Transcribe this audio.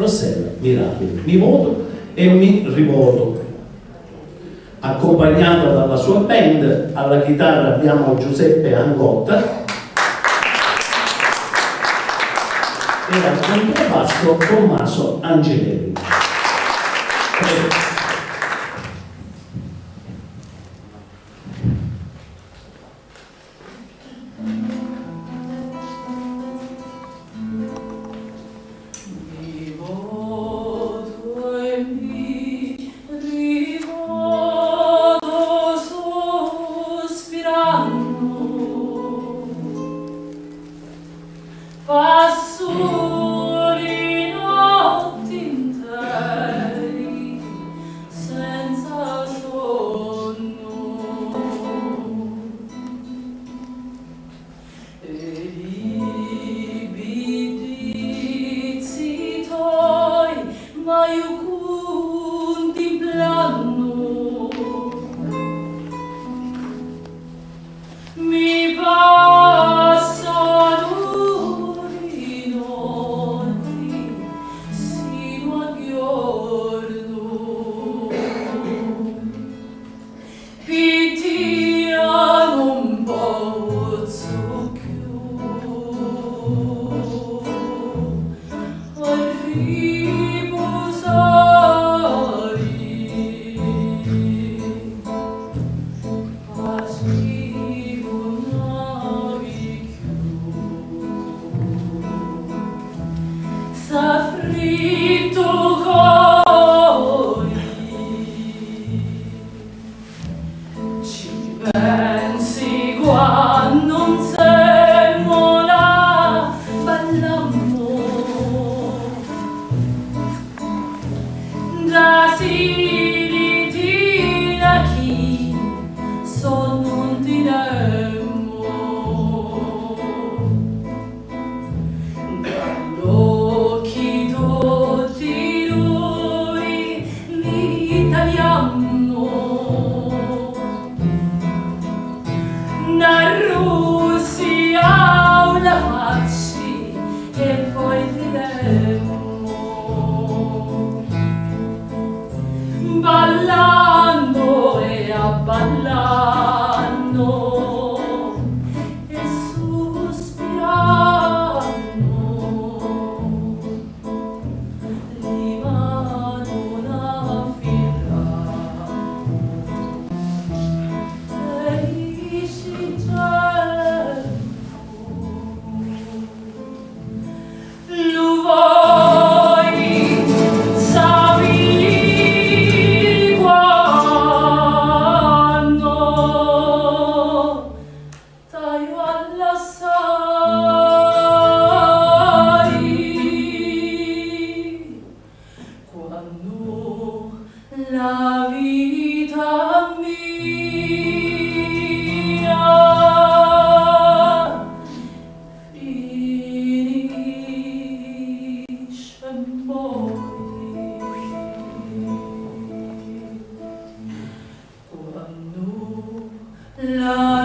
Rossella Mirabile. Mi voto e mi rivoto. Accompagnata dalla sua band, alla chitarra abbiamo Giuseppe Angotta e al contrabbasso Tommaso Angelelli. Prego. Passo le notti interi senza sonno e i bidizi tuoi mai contemplano mi passano S'affritto cori, ci pensi quando non siamo là, ballammo da siri da chi son non diremmo dall'occhi tutti noi l'italiano da Russia una facci e poi diremmo ballando e abballando e sospirando rimane una fila felici lo vuoi sapere quando taglio all'assai quando la vita mia finisce poi quando la